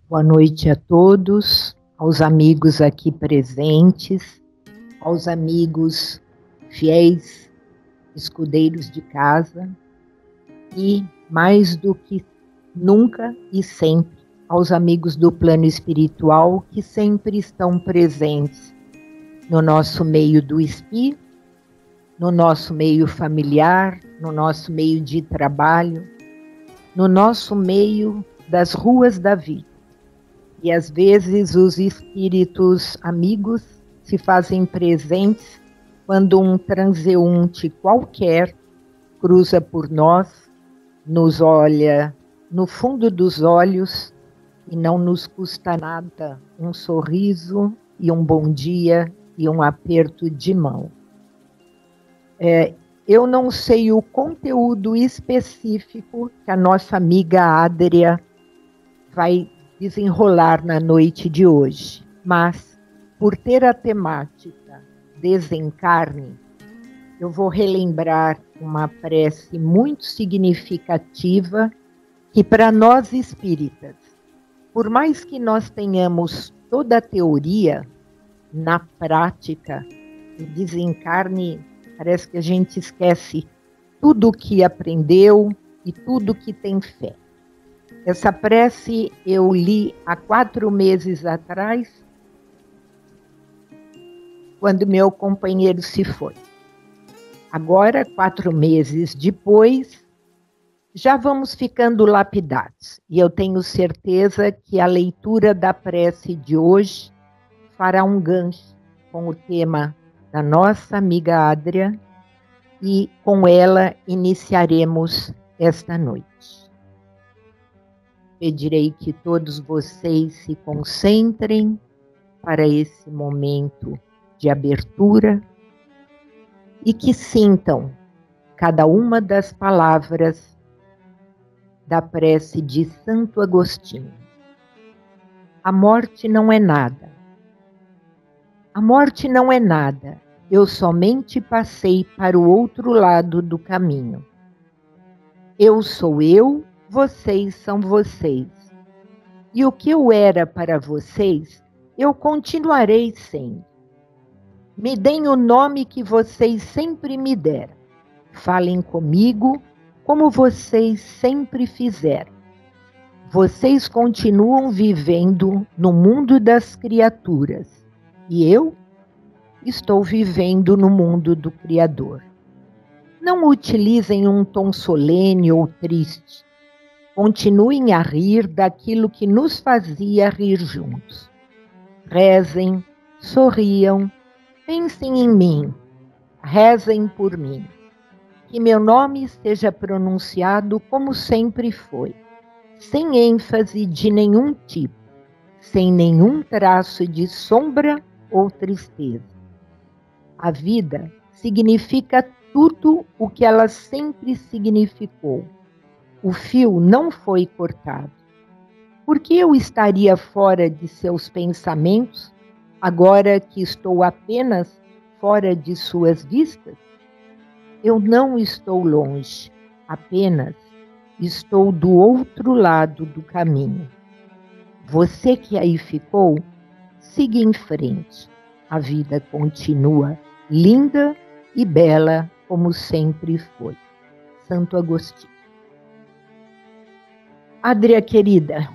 Boa noite a todos, aos amigos aqui presentes, aos amigos fiéis, escudeiros de casa e, mais do que nunca e sempre, aos amigos do plano espiritual que sempre estão presentes no nosso meio do espírito, no nosso meio familiar, no nosso meio de trabalho, no nosso meio das ruas da vida. E às vezes os espíritos amigos se fazem presentes quando um transeunte qualquer cruza por nós, nos olha no fundo dos olhos e não nos custa nada um sorriso e um bom dia e um aperto de mão. Eu não sei o conteúdo específico que a nossa amiga Adria vai desenrolar na noite de hoje, mas por ter a temática desencarne, eu vou relembrar uma prece muito significativa que para nós espíritas, por mais que nós tenhamos toda a teoria, na prática, o desencarne parece que a gente esquece tudo o que aprendeu e tudo que tem fé. Essa prece eu li há 4 meses atrás, quando meu companheiro se foi. Agora, 4 meses depois, já vamos ficando lapidados. E eu tenho certeza que a leitura da prece de hoje fará um gancho com o tema da nossa amiga Adria e com ela iniciaremos esta noite. Pedirei que todos vocês se concentrem para esse momento de abertura e que sintam cada uma das palavras da prece de Santo Agostinho. A morte não é nada. A morte não é nada. Eu somente passei para o outro lado do caminho. Eu sou eu, vocês são vocês. E o que eu era para vocês, eu continuarei sendo. Me deem o nome que vocês sempre me deram. Falem comigo como vocês sempre fizeram. Vocês continuam vivendo no mundo das criaturas. E eu estou vivendo no mundo do Criador. Não utilizem um tom solene ou triste. Continuem a rir daquilo que nos fazia rir juntos. Rezem, sorriam, pensem em mim, rezem por mim. Que meu nome seja pronunciado como sempre foi, sem ênfase de nenhum tipo, sem nenhum traço de sombra ou tristeza. A vida significa tudo o que ela sempre significou. O fio não foi cortado. Por que eu estaria fora de seus pensamentos, agora que estou apenas fora de suas vistas? Eu não estou longe, apenas estou do outro lado do caminho. Você que aí ficou, siga em frente. A vida continua linda e bela como sempre foi. Santo Agostinho. Adria querida,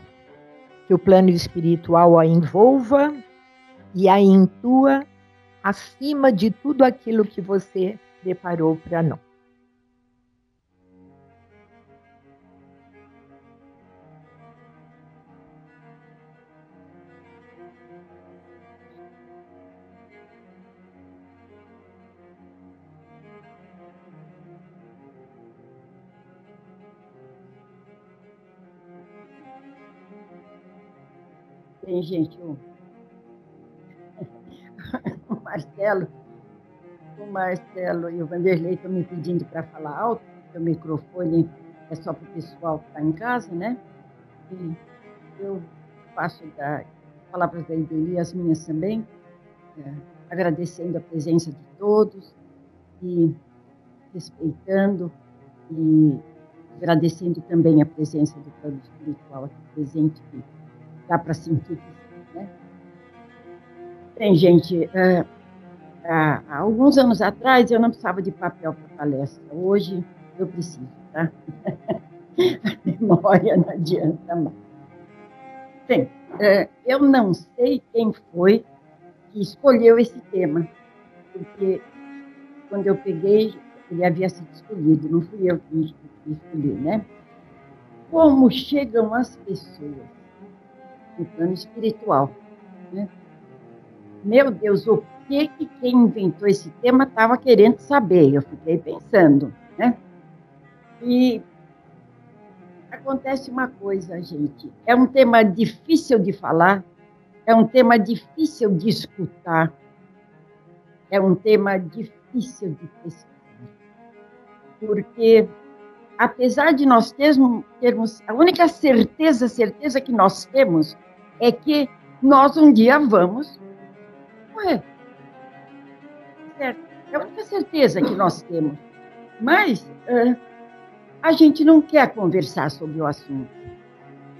que o plano espiritual a envolva e a intua acima de tudo aquilo que você preparou para nós. Bem, gente, o Marcelo e o Vanderlei estão me pedindo para falar alto, porque o microfone é só para o pessoal que está em casa, né? E eu passo das palavras da Ideli, as minhas também, agradecendo a presença de todos e respeitando e agradecendo também a presença do plano espiritual aqui presente, que dá para sentir que sim, né? Tem gente, há alguns anos atrás eu não precisava de papel para palestra, hoje eu preciso, tá? A memória não adianta mais. Bem, eu não sei quem foi que escolheu esse tema, porque quando eu peguei, ele havia sido escolhido, não fui eu que escolhi, né? Como chegam as pessoas no plano espiritual, né? Meu Deus, o que quem inventou esse tema estava querendo saber? Eu fiquei pensando, né? E acontece uma coisa, gente. É um tema difícil de falar, é um tema difícil de escutar, é um tema difícil de pesquisar. Porque, apesar de nós termos a única certeza que nós temos é que nós um dia vamos morrer. Certo? É a única certeza que nós temos. Mas a gente não quer conversar sobre o assunto.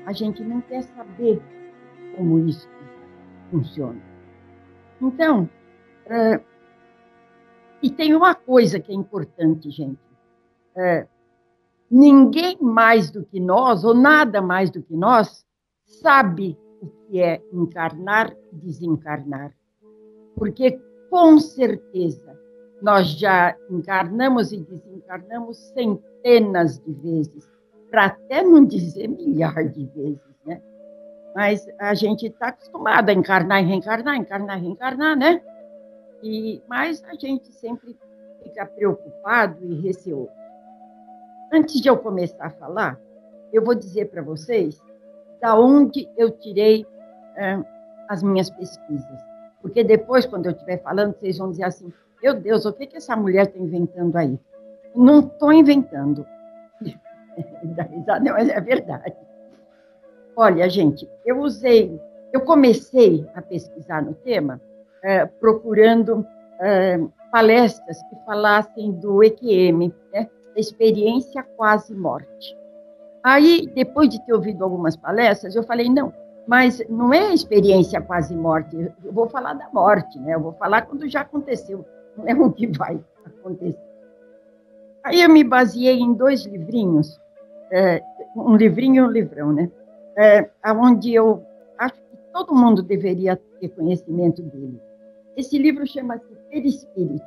A gente não quer saber como isso funciona. Então, e tem uma coisa que é importante, gente. Ninguém mais do que nós, ou nada mais do que nós, sabe o que é encarnar e desencarnar. Porque, com certeza, nós já encarnamos e desencarnamos centenas de vezes, para até não dizer milhar de vezes, né? Mas a gente está acostumado a encarnar e reencarnar, né? Mas a gente sempre fica preocupado e receoso. Antes de eu começar a falar, eu vou dizer para vocês da onde eu tirei as minhas pesquisas. Porque depois, quando eu estiver falando, vocês vão dizer assim, meu Deus, o que essa mulher está inventando aí? Não estou inventando. Dá risada, não, mas é verdade. Olha, gente, eu comecei a pesquisar no tema procurando palestras que falassem do EQM, né, da experiência quase-morte. Aí, depois de ter ouvido algumas palestras, eu falei, não, mas não é a experiência quase-morte, eu vou falar da morte, né? Eu vou falar quando já aconteceu, não é o que vai acontecer. Aí eu me baseei em 2 livrinhos, um livrinho e um livrão, né? Onde eu acho que todo mundo deveria ter conhecimento dele. Esse livro chama-se Perispírito,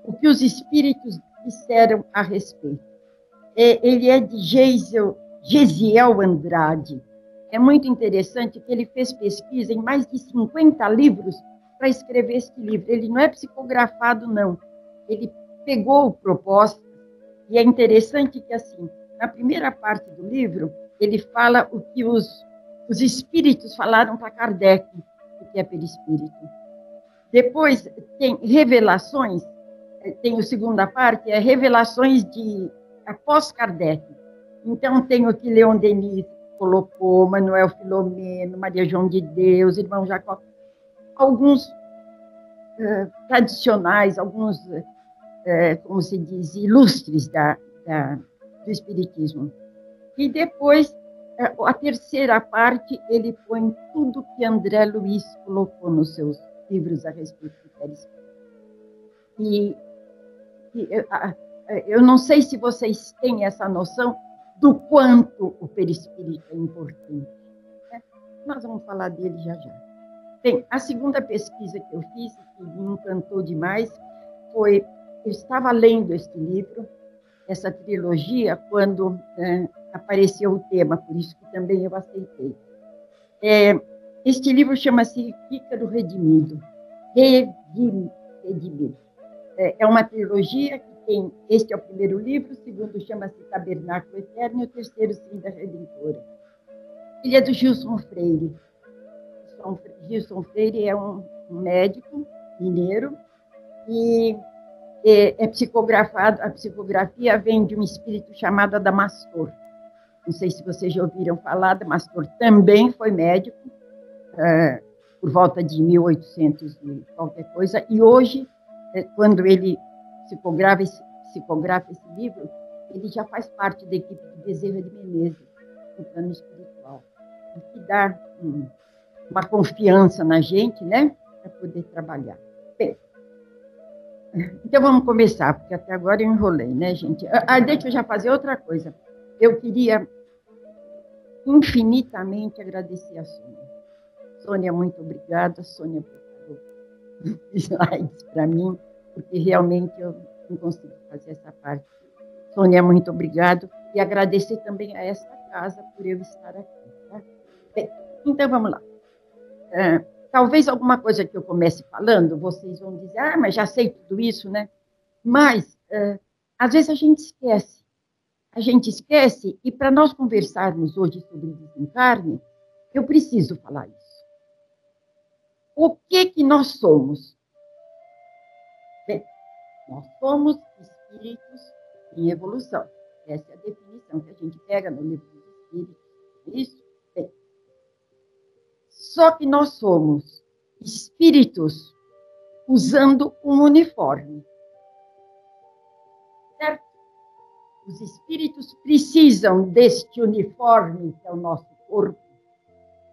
o que os espíritos disseram a respeito. Ele é de Gesiel Andrade. É muito interessante que ele fez pesquisa em mais de 50 livros para escrever este livro. Ele não é psicografado, não. Ele pegou propostas, e é interessante que, assim, na primeira parte do livro, ele fala o que os espíritos falaram para Kardec, o que é perispírito. Depois tem revelações, tem a segunda parte, é revelações após Kardec. Então, tem o que Leon Denis colocou, Manuel Filomeno, Maria João de Deus, Irmão Jacó, alguns tradicionais, alguns, como se diz, ilustres do Espiritismo. E depois, a terceira parte, ele põe tudo que André Luiz colocou nos seus livros a respeito do perispírito. Eu não sei se vocês têm essa noção do quanto o perispírito é importante. Né? Nós vamos falar dele já já. Bem, a segunda pesquisa que eu fiz, que me encantou demais, foi... Eu estava lendo este livro, essa trilogia, quando apareceu o tema, por isso que também eu aceitei. Este livro chama-se Ícaro Redimido. Redimido. É uma trilogia que tem... Este é o primeiro livro, o segundo chama-se Tabernáculo Eterno, e o terceiro, Senda Redentora. Ele é do Gilson Freire. Gilson Freire é um médico mineiro e é psicografado. A psicografia vem de um espírito chamado Adamastor. Não sei se vocês já ouviram falar. Adamastor também foi médico, por volta de 1800 e qualquer coisa, e hoje, quando ele psicografa esse livro, ele já faz parte da equipe de Bezerra de Menezes, no plano espiritual. que dá uma confiança na gente, né? Para poder trabalhar. Bem, então vamos começar, porque até agora eu enrolei, né, gente? Deixa eu já fazer outra coisa. Eu queria infinitamente agradecer a Sônia. Sônia, muito obrigada. Sônia preparou slides para mim, porque realmente eu não consegui fazer essa parte. Sônia, muito obrigado. E agradecer também a esta casa por eu estar aqui. Tá? Bem, então, vamos lá. Talvez alguma coisa que eu comece falando, vocês vão dizer, mas já sei tudo isso, né? Mas, às vezes, a gente esquece. A gente esquece, e para nós conversarmos hoje sobre desencarne, eu preciso falar isso. O que nós somos? Bem, nós somos espíritos em evolução. Essa é a definição que a gente pega no livro dos Espíritos. Isso? Bem, só que nós somos espíritos usando um uniforme. Certo? Os espíritos precisam deste uniforme, que é o nosso corpo,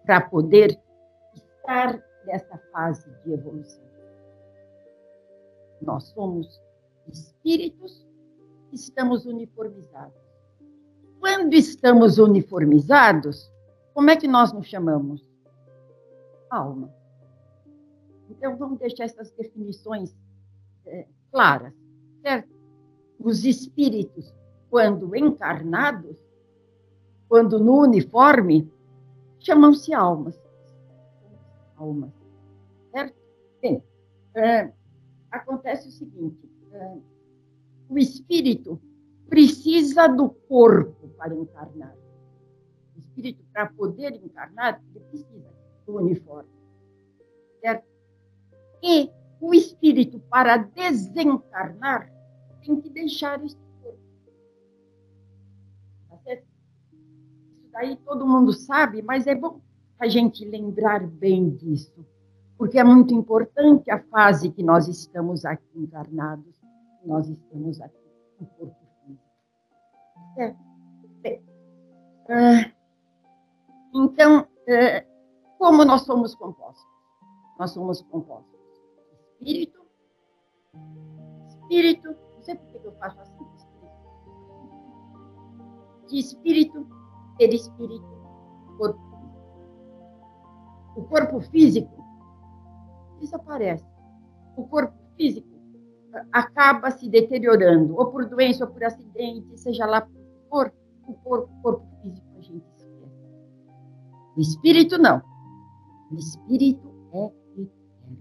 para poder estar nessa fase de evolução. Nós somos espíritos que estamos uniformizados. Quando estamos uniformizados, como é que nós nos chamamos? Alma. Então, vamos deixar essas definições claras, certo? Os espíritos, quando encarnados, quando no uniforme, chamam-se almas. Almas, certo? Bem, acontece o seguinte, o espírito precisa do corpo para encarnar. O espírito, para poder encarnar, ele precisa do uniforme, certo? E o espírito, para desencarnar, tem que deixar esse corpo. Tá certo? Isso daí todo mundo sabe, mas é bom a gente lembrar bem disso, porque é muito importante a fase que nós estamos aqui encarnados, nós estamos aqui no corpo físico. Certo? Bem, então, como nós somos compostos? Nós somos compostos de espírito, não sei por que eu faço assim, de espírito, perispírito, corpo físico. O corpo físico desaparece. O corpo físico acaba se deteriorando, ou por doença, ou por acidente, seja lá por que for, o corpo físico a gente esquece. O espírito não. O espírito é eterno.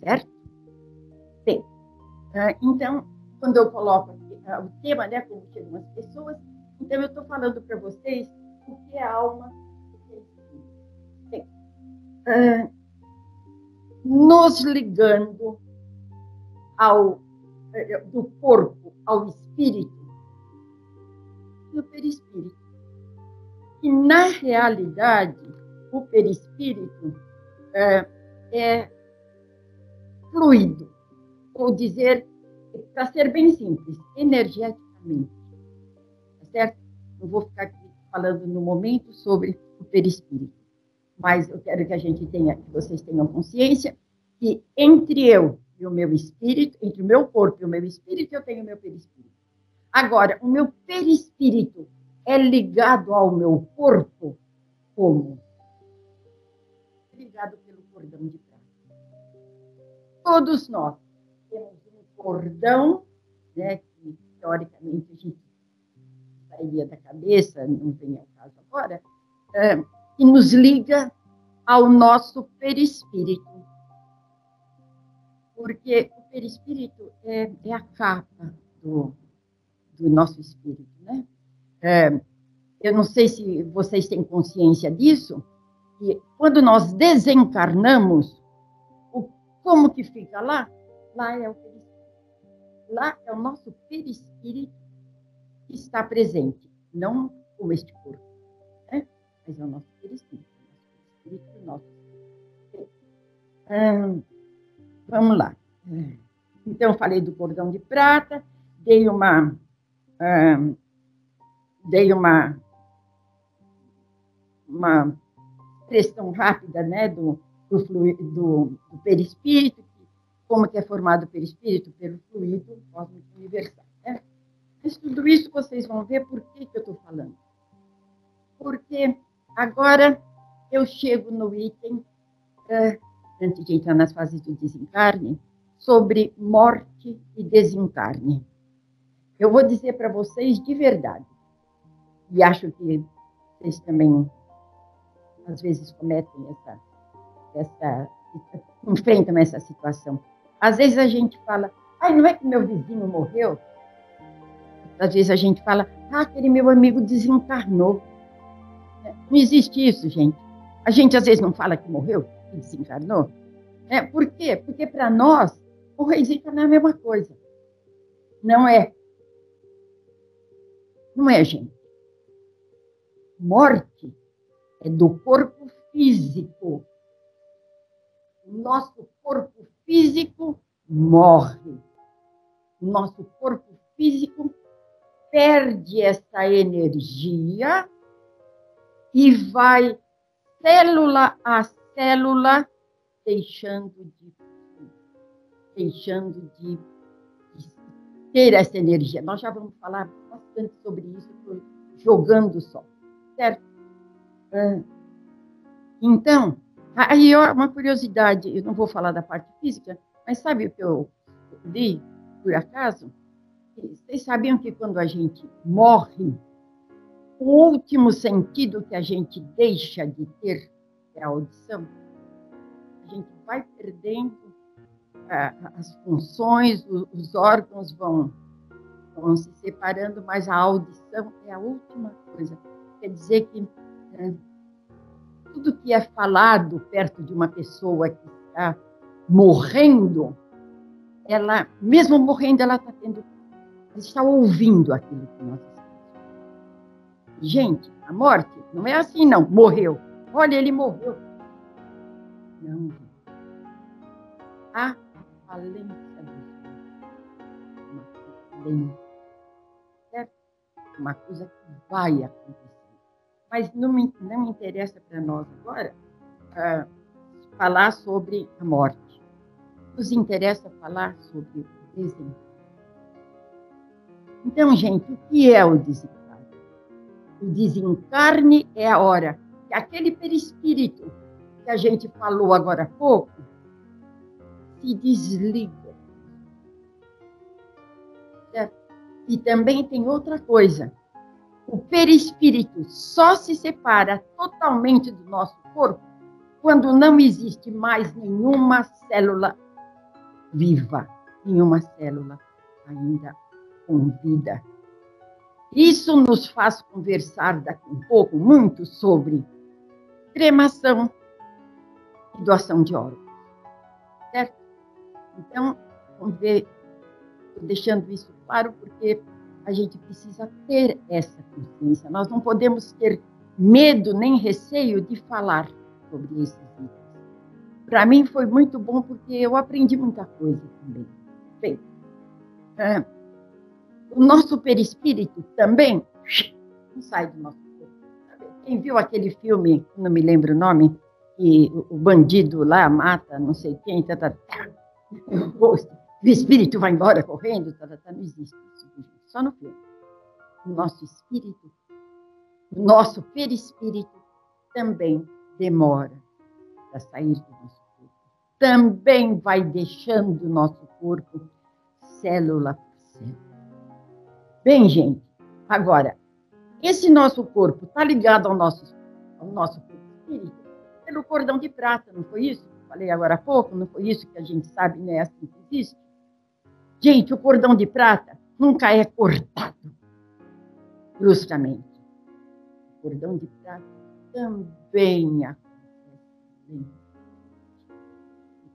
Certo? Bem, então, quando eu coloco aqui, o tema, né, como chegam as pessoas, então eu estou falando para vocês o que é alma, o que é espírito. Bem, nos ligando do corpo ao espírito e o perispírito. E, na realidade, o perispírito é fluido, ou dizer, para ser bem simples, energeticamente. Tá certo? Não vou ficar aqui falando no momento sobre o perispírito, mas eu quero que vocês tenham consciência que entre eu e o meu espírito, entre o meu corpo e o meu espírito, eu tenho o meu perispírito. Agora, o meu perispírito é ligado ao meu corpo como? Ligado pelo cordão de prata. Todos nós temos um cordão, né, que teoricamente a gente sairia da cabeça, não vem ao caso agora, que nos liga ao nosso perispírito. Porque o perispírito é a capa do nosso espírito, né? Eu não sei se vocês têm consciência disso, que quando nós desencarnamos, como que fica lá? Lá é o perispírito. Lá é o nosso perispírito que está presente, não como este corpo, né? Mas é o nosso perispírito. O nosso perispírito, o nosso. Vamos lá. Então, eu falei do cordão de prata, dei uma uma expressão rápida, né, do perispírito, como que é formado o perispírito? Pelo fluido cósmico universal. Né? Mas tudo isso vocês vão ver por que eu estou falando. Porque agora eu chego no item, antes de entrar nas fases do desencarne, sobre morte e desencarne. Eu vou dizer para vocês de verdade, e acho que vocês também, às vezes, cometem enfrentam essa situação. Às vezes a gente fala, não é que meu vizinho morreu? Às vezes a gente fala, aquele meu amigo desencarnou. Não existe isso, gente. A gente às vezes não fala que morreu, que desencarnou. Por quê? Porque para nós, morrer e desencarnar é a mesma coisa. Não é. Não é, gente. Morte é do corpo físico. O nosso corpo físico morre. O nosso corpo físico perde essa energia e vai célula a célula deixando de ter essa energia. Nós já vamos falar bastante sobre isso, jogando só, certo? Então, aí uma curiosidade, eu não vou falar da parte física, mas sabe o que eu li, por acaso? Vocês sabiam que quando a gente morre, o último sentido que a gente deixa de ter é a audição? A gente vai perdendo as funções, os órgãos vão se separando, mas a audição é a última coisa. Quer dizer que tudo que é falado perto de uma pessoa que está morrendo, ela, mesmo morrendo, ela está ouvindo aquilo que nós estamos. Gente, a morte não é assim, não. Morreu. Olha, ele morreu. Não. A falência dos certo? Uma coisa que vai acontecer. Mas não me interessa para nós agora falar sobre a morte. Nos interessa falar sobre o desencarne. Então, gente, o que é o desencarne? O desencarne é a hora que aquele perispírito que a gente falou agora há pouco se desliga. Certo? E também tem outra coisa. O perispírito só se separa totalmente do nosso corpo quando não existe mais nenhuma célula viva, nenhuma célula ainda com vida. Isso nos faz conversar daqui um pouco muito sobre cremação e doação de órgãos. Certo? Então, vamos ver, estou deixando isso claro porque a gente precisa ter essa consciência. Nós não podemos ter medo nem receio de falar sobre esses itens. Para mim foi muito bom porque eu aprendi muita coisa também. Bem, o nosso perispírito também não sai do nosso corpo. Quem viu aquele filme, não me lembro o nome, que o bandido lá mata não sei quem, o espírito vai embora correndo, não existe isso, só no filme. O nosso espírito, o nosso perispírito também demora para sair do nosso corpo. Também vai deixando o nosso corpo célula por célula. Bem, gente, agora, esse nosso corpo está ligado ao nosso perispírito pelo cordão de prata, não foi isso? Falei agora há pouco, não foi isso que a gente sabe, né? Assim que existe. Gente, o cordão de prata nunca é cortado bruscamente. O cordão de prata também acontece. E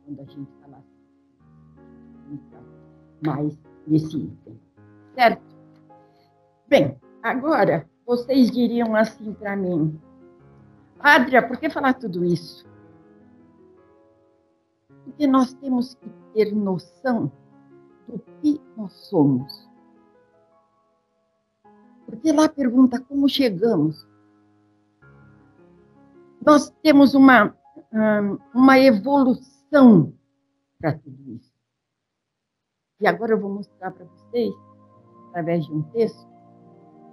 quando a gente fala assim, mais nesse item. Certo? Bem, agora vocês diriam assim para mim, Adria, por que falar tudo isso? Porque nós temos que ter noção do que nós somos. Porque lá pergunta como chegamos. Nós temos uma evolução para tudo isso. E agora eu vou mostrar para vocês, através de um texto,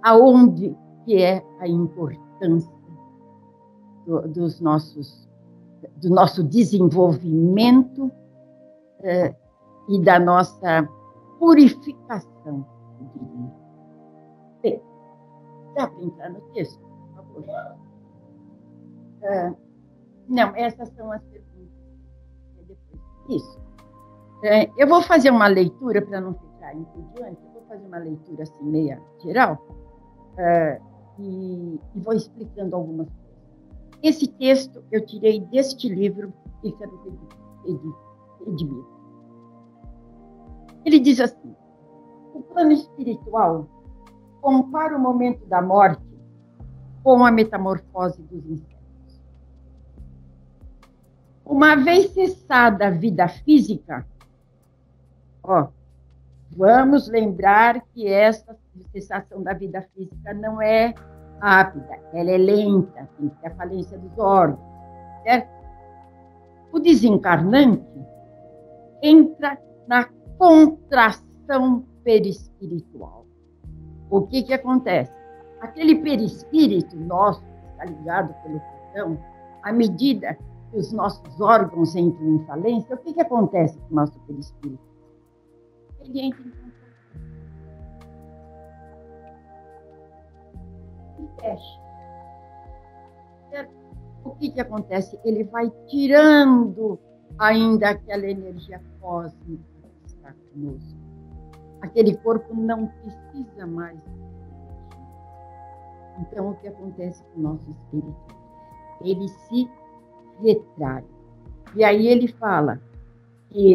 aonde que é a importância do nosso desenvolvimento e da nossa purificação. Bem, dá para entrar no texto, por favor? Não, essas são as perguntas. Isso. Eu vou fazer uma leitura, para não ficar entediante, eu vou fazer uma leitura assim, meia geral, e vou explicando algumas coisas. Esse texto eu tirei deste livro, Ícaro Redimido. Ele diz assim: o plano espiritual compara o momento da morte com a metamorfose dos insetos. Uma vez cessada a vida física, vamos lembrar que essa cessação da vida física não é rápida, ela é lenta, tem que ter a falência dos órgãos, certo? O desencarnante entra na contração perispiritual. O que acontece? Aquele perispírito nosso, que está ligado pelo coração, à medida que os nossos órgãos entram em falência, o que acontece com o nosso perispírito? Ele entra em contração. E fecha. Certo? O que acontece? Ele vai tirando ainda aquela energia cósmica que está conosco. Aquele corpo não precisa mais. Então, o que acontece com o nosso espírito? Ele se retrai. E aí ele fala que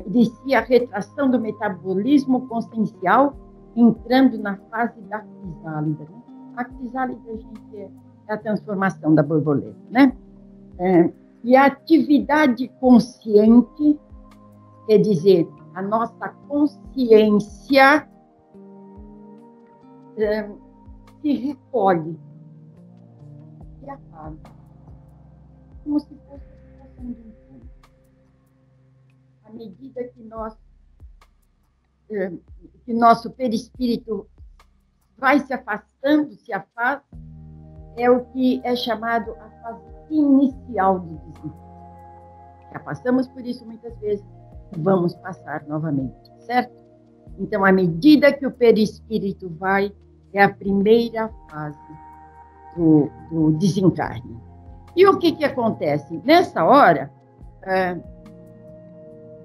inicia a retração do metabolismo consciencial, entrando na fase da crisálida. Né? A crisálida, gente, é a transformação da borboleta, né? E a atividade consciente, quer dizer, a nossa consciência se recolhe e apaga, como se fosse a situação de um filme. À medida que nosso perispírito vai se afastando, se afasta, é o que é chamado a fase inicial do desencarne. Já passamos por isso muitas vezes, vamos passar novamente, certo? Então, à medida que o perispírito vai, é a primeira fase do desencarne. E o que acontece? Nessa hora,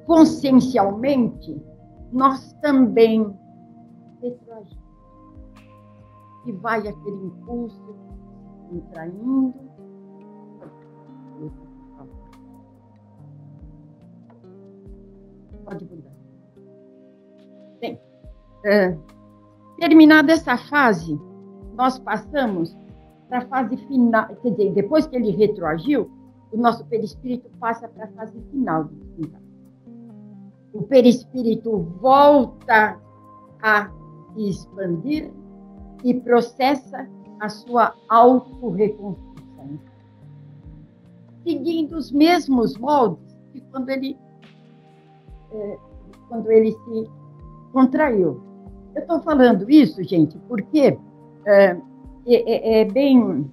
consciencialmente, nós também retroagimos. E vai aquele impulso entraindo. Pode mudar. Bem, terminada essa fase, nós passamos para a fase final, quer dizer, depois que ele retroagiu, o nosso perispírito passa para a fase final do desencarne. O perispírito volta a se expandir e processa a sua autorreconstrução, seguindo os mesmos moldes que quando ele se contraiu. Eu estou falando isso, gente, porque é bem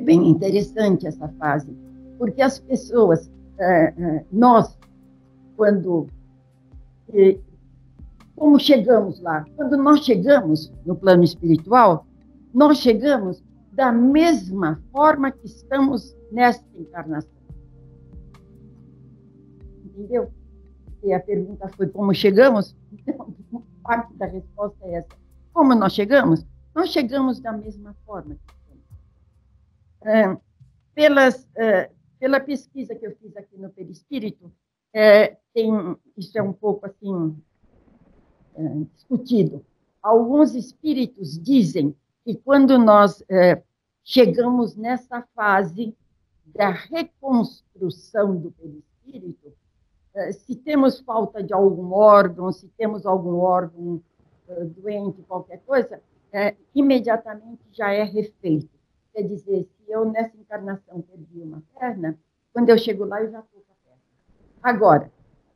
interessante essa fase, porque as pessoas, nós, como chegamos lá? Quando nós chegamos no plano espiritual, nós chegamos da mesma forma que estamos nesta encarnação. Entendeu? E a pergunta foi como chegamos? Então, parte da resposta é essa. Como nós chegamos? Nós chegamos da mesma forma que estamos. Pela pesquisa que eu fiz aqui no perispírito, isso é um pouco assim discutido. Alguns espíritos dizem que quando nós chegamos nessa fase da reconstrução do perispírito, se temos falta de algum órgão, se temos algum órgão doente, qualquer coisa, imediatamente já é refeito. Quer dizer, se eu nessa encarnação perdi uma perna, quando eu chego lá eu já estou com a perna. Agora,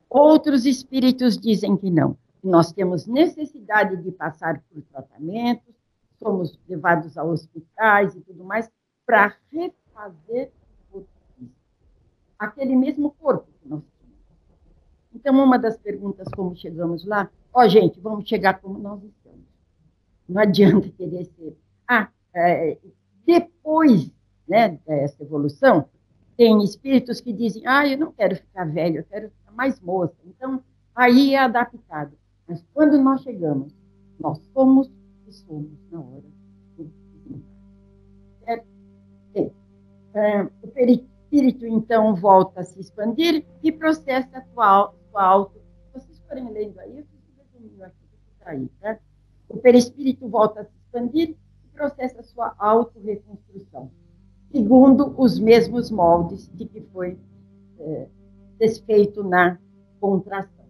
outros espíritos dizem que não. Nós temos necessidade de passar por tratamentos, somos levados a hospitais e tudo mais, para refazer o físico. Aquele mesmo corpo que nós tínhamos. Então, uma das perguntas, como chegamos lá, gente, vamos chegar como nós estamos. Não adianta querer ser... Depois, né, dessa evolução, tem espíritos que dizem, eu não quero ficar velho, eu quero ficar mais moça. Então, aí é adaptado. Mas quando nós chegamos, nós somos e somos na hora. O perispírito, então, volta a se expandir e processa a sua auto. Se vocês forem lendo aí, eu fiz um resuminho aqui, para aí, tá? O perispírito volta a se expandir e processa a sua autorreconstrução, segundo os mesmos moldes de que foi desfeito na contração.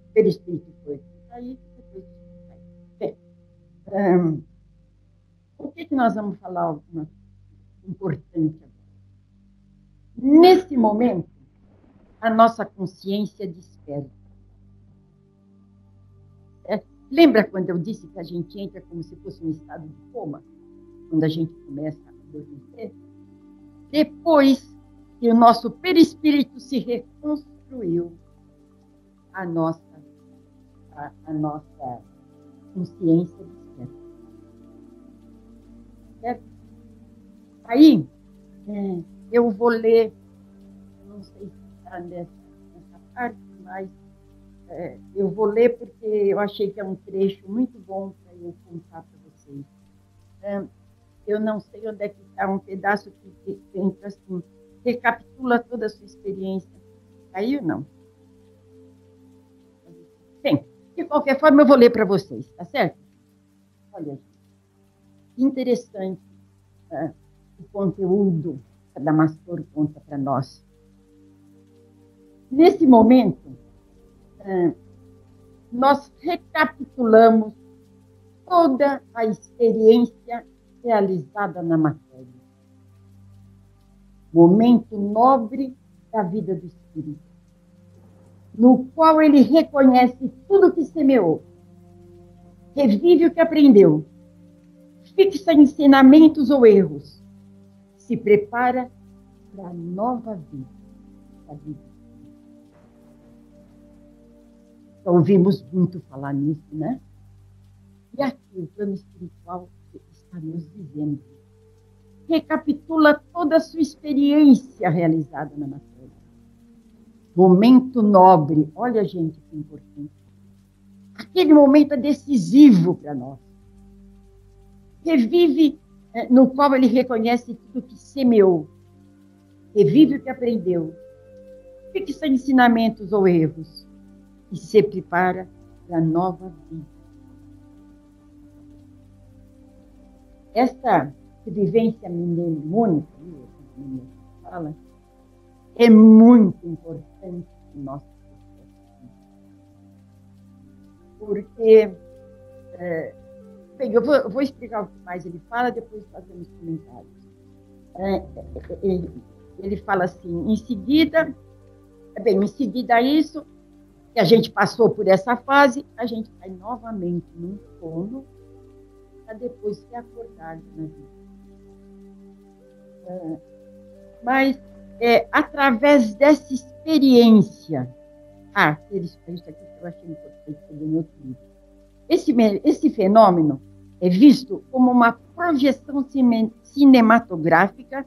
O perispírito foi contraído, depois foi contraído. Bem, o que nós vamos falar alguma importante agora? Nesse momento, a nossa consciência desperta. Lembra quando eu disse que a gente entra como se fosse um estado de coma? Quando a gente começa a adormecer? Depois que o nosso perispírito se reconstruiu, a nossa consciência desperta. Certo? Aí, eu vou ler, não sei se está nessa parte, mas eu vou ler porque eu achei que é um trecho muito bom para eu contar para vocês. Eu não sei onde é que está um pedaço que entra assim, recapitula toda a sua experiência. Aí ou não? Bem, de qualquer forma eu vou ler para vocês, tá certo? Olha, que interessante o conteúdo que a Damastor conta para nós. Nesse momento, nós recapitulamos toda a experiência realizada na matéria. Momento nobre da vida do espírito, no qual ele reconhece tudo que semeou, revive o que aprendeu, fixa ensinamentos ou erros, se prepara para a nova vida. A vida. Então, ouvimos muito falar nisso, né? E aqui o plano espiritual está nos dizendo. Recapitula toda a sua experiência realizada na matéria. Momento nobre. Olha, gente, que importante. Aquele momento é decisivo para nós. Revive, no qual ele reconhece tudo que semeou. Revive o que aprendeu. Fixa ensinamentos ou erros. E se prepara para a nova vida. Essa vivência mnemônica, fala, é muito importante no nosso processo. Porque, bem, eu vou explicar o que mais ele fala, depois fazemos comentários. Ele fala assim, em seguida a isso, que a gente passou por essa fase, a gente cai novamente num sono, para depois se acordar na vida. Mas, através dessa experiência, isso aqui que eu achei importante, em outro livro. Esse fenômeno é visto como uma projeção cinematográfica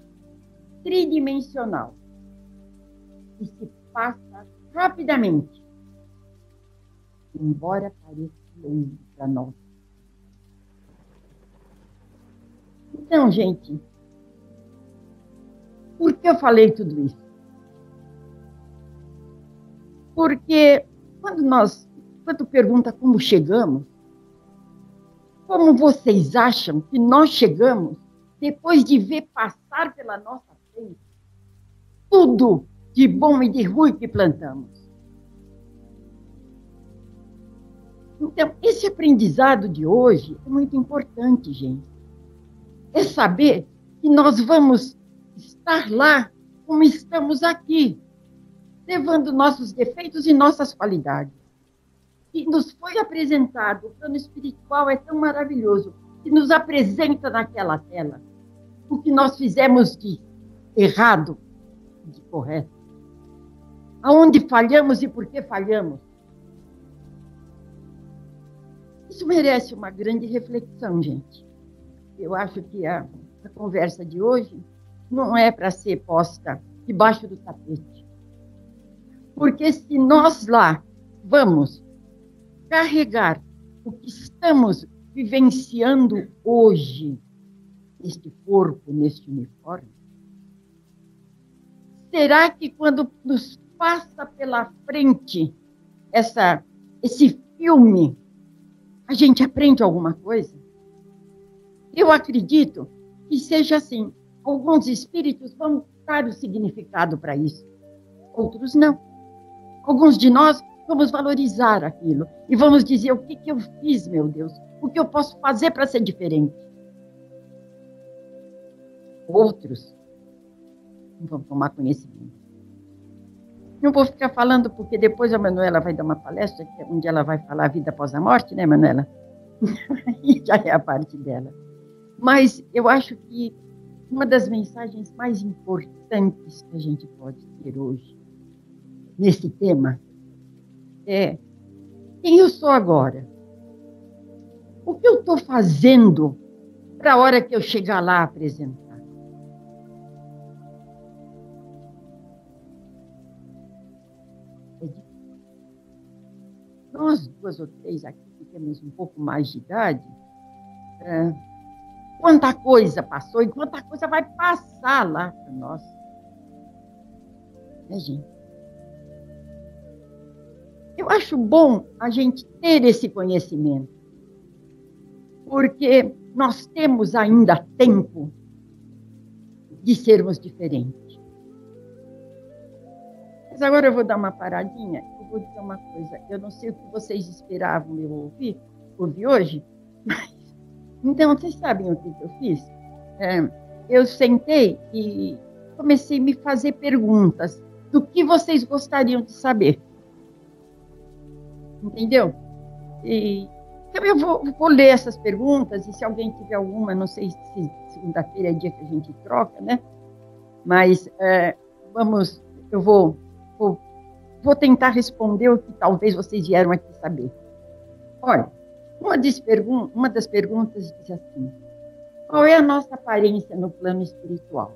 tridimensional, que se passa rapidamente, embora pareça longe para nós. Então, gente, por que eu falei tudo isso? Porque quando pergunta como chegamos, como vocês acham que nós chegamos depois de ver passar pela nossa frente tudo de bom e de ruim que plantamos? Então, esse aprendizado de hoje é muito importante, gente. É saber que nós vamos estar lá como estamos aqui, levando nossos defeitos e nossas qualidades. E nos foi apresentado, o plano espiritual é tão maravilhoso, que nos apresenta naquela tela o que nós fizemos de errado, de correto. Aonde falhamos e por que falhamos. Isso merece uma grande reflexão, gente. Eu acho que a conversa de hoje não é para ser posta debaixo do tapete. Porque se nós lá vamos carregar o que estamos vivenciando hoje, neste corpo, neste uniforme, será que quando nos passa pela frente esse filme, a gente aprende alguma coisa? Eu acredito que seja assim. Alguns espíritos vão dar o significado para isso, outros não. Alguns de nós vamos valorizar aquilo e vamos dizer o que eu fiz, meu Deus, o que eu posso fazer para ser diferente. Outros não vão tomar conhecimento. Não vou ficar falando, porque depois a Manuela vai dar uma palestra, onde ela vai falar a vida após a morte, né, Manuela? E já é a parte dela. Mas eu acho que uma das mensagens mais importantes que a gente pode ter hoje, nesse tema, é quem eu sou agora. O que eu estou fazendo para a hora que eu chegar lá apresentar? Nós, 2 ou 3 aqui, que temos um pouco mais de idade, quanta coisa passou e quanta coisa vai passar lá para nós. Né, gente? Eu acho bom a gente ter esse conhecimento, porque nós temos ainda tempo de sermos diferentes. Mas agora eu vou dar uma paradinha, eu vou dizer uma coisa. Eu não sei o que vocês esperavam eu ouvir hoje, mas... Então, vocês sabem o que eu fiz? Eu sentei e comecei a me fazer perguntas do que vocês gostariam de saber. Entendeu? Então, eu vou ler essas perguntas, e se alguém tiver alguma, não sei se segunda-feira é dia que a gente troca, né? Mas eu vou tentar responder o que talvez vocês vieram aqui saber. Olha, uma das perguntas diz assim: qual é a nossa aparência no plano espiritual?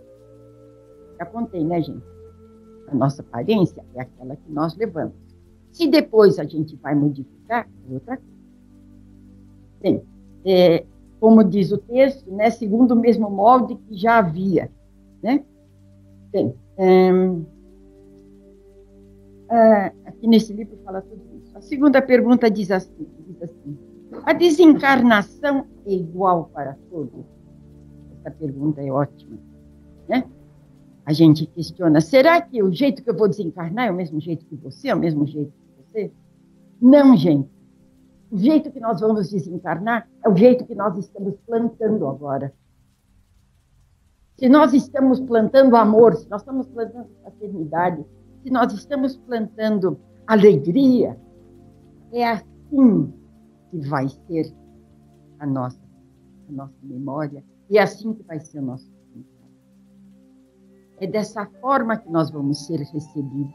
Já contei, né, gente? A nossa aparência é aquela que nós levamos. Se depois a gente vai modificar, é outra coisa. Bem, como diz o texto, né, segundo o mesmo molde que já havia. Né? Bem, aqui nesse livro fala tudo isso. A segunda pergunta diz assim: a desencarnação é igual para todos? Essa pergunta é ótima. Né? A gente questiona, será que o jeito que eu vou desencarnar é o mesmo jeito que você, é o mesmo jeito que você? Não, gente. O jeito que nós vamos desencarnar é o jeito que nós estamos plantando agora. Se nós estamos plantando amor, se nós estamos plantando fraternidade, se nós estamos plantando alegria, é assim que vai ser a nossa memória, e é assim que vai ser o nosso tempo. É dessa forma que nós vamos ser recebidos.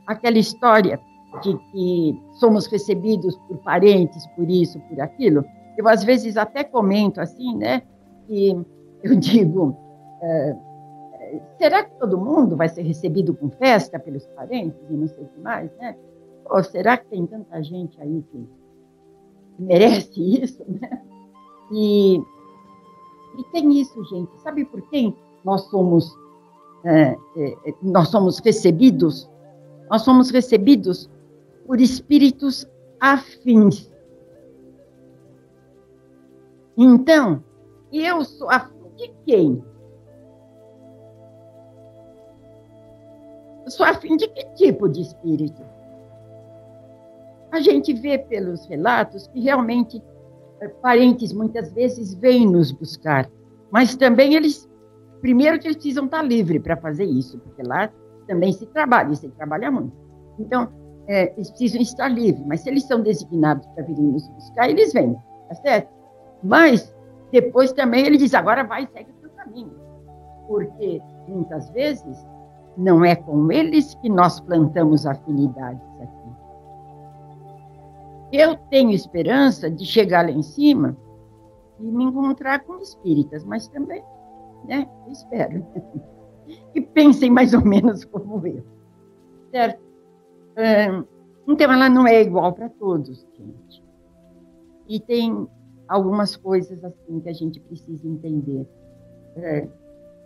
Aquela história de que somos recebidos por parentes, por isso, por aquilo, eu às vezes até comento assim, né, que eu digo, será que todo mundo vai ser recebido com festa pelos parentes e não sei o que mais, né? Ou será que tem tanta gente aí que merece isso, né? E tem isso, gente. Sabe por quem nós somos recebidos? Nós somos recebidos por espíritos afins. Então, eu sou afim de quem? Eu sou afim de que tipo de espírito? A gente vê pelos relatos que realmente parentes muitas vezes vêm nos buscar, mas também eles primeiro que eles precisam estar livres para fazer isso, porque lá também se trabalha muito. Então, eles precisam estar livres, mas se eles são designados para virem nos buscar, eles vêm, tá certo? Mas, depois também ele diz, agora vai, segue o seu caminho. Porque, muitas vezes, não é com eles que nós plantamos afinidades aqui. Eu tenho esperança de chegar lá em cima e me encontrar com espíritas, mas também, né, eu espero que pensem mais ou menos como eu, certo? Então, ela não é igual para todos, gente. E tem algumas coisas assim que a gente precisa entender.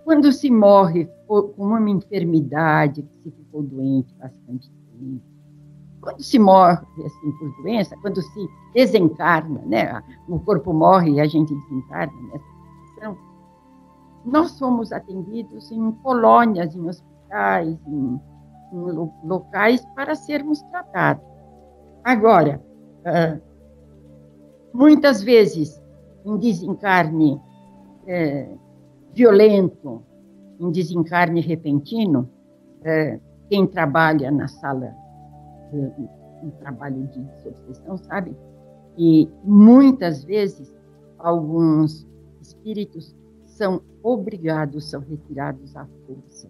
Quando se morre com uma enfermidade, que se ficou doente bastante tempo, quando se morre assim, por doença, quando se desencarna, né? O corpo morre e a gente desencarna nessa situação, nós somos atendidos em colônias, em hospitais, em locais para sermos tratados. Agora, muitas vezes, em desencarne violento, em desencarne repentino, quem trabalha na sala, um trabalho de desobsessão, sabe? E muitas vezes, alguns espíritos são obrigados, são retirados à força,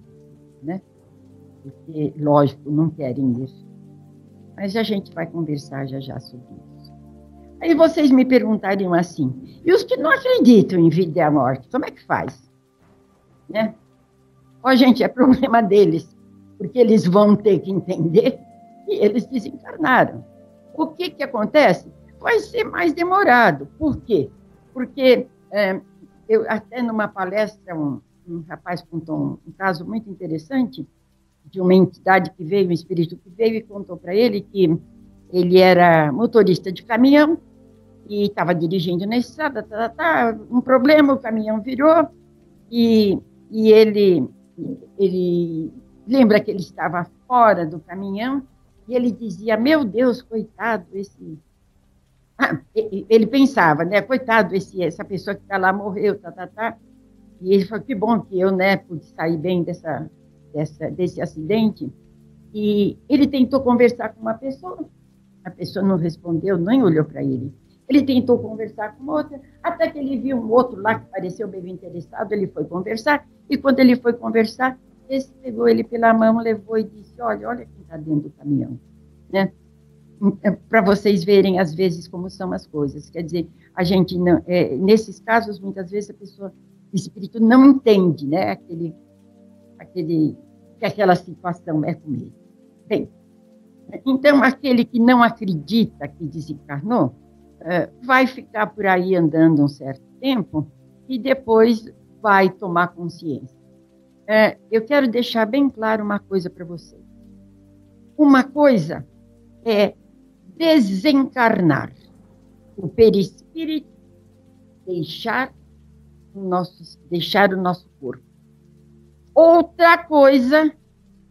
né? Porque, lógico, não querem isso. Mas a gente vai conversar já sobre isso. Aí vocês me perguntariam assim, e os que não acreditam em vida e a morte, como é que faz? Né? Ó, gente, é problema deles, porque eles vão ter que entender que eles desencarnaram. O que acontece? Vai ser mais demorado. Por quê? Porque eu até numa palestra, um rapaz contou um caso muito interessante de uma entidade que veio, um espírito que veio e contou para ele que ele era motorista de caminhão e estava dirigindo na estrada, um problema, o caminhão virou e ele lembra que ele estava fora do caminhão e ele dizia, meu Deus, coitado, esse... ele pensava, né, coitado, essa pessoa que está lá morreu, e ele falou, que bom que eu, né, pude sair bem desse acidente. E ele tentou conversar com uma pessoa, a pessoa não respondeu, nem olhou para ele. Ele tentou conversar com outra, até que ele viu um outro lá que pareceu bem interessado, ele foi conversar, e quando ele foi conversar, esse pegou ele pela mão, levou e disse, olha quem está dentro do caminhão, né? Para vocês verem, às vezes, como são as coisas. Quer dizer, a gente, não, nesses casos, muitas vezes, o espírito não entende, né? Que aquela situação é com ele. Bem, então, aquele que não acredita que desencarnou, vai ficar por aí andando um certo tempo e depois vai tomar consciência. Eu quero deixar bem claro uma coisa para vocês. Uma coisa é desencarnar, o perispírito deixar o nosso corpo. Outra coisa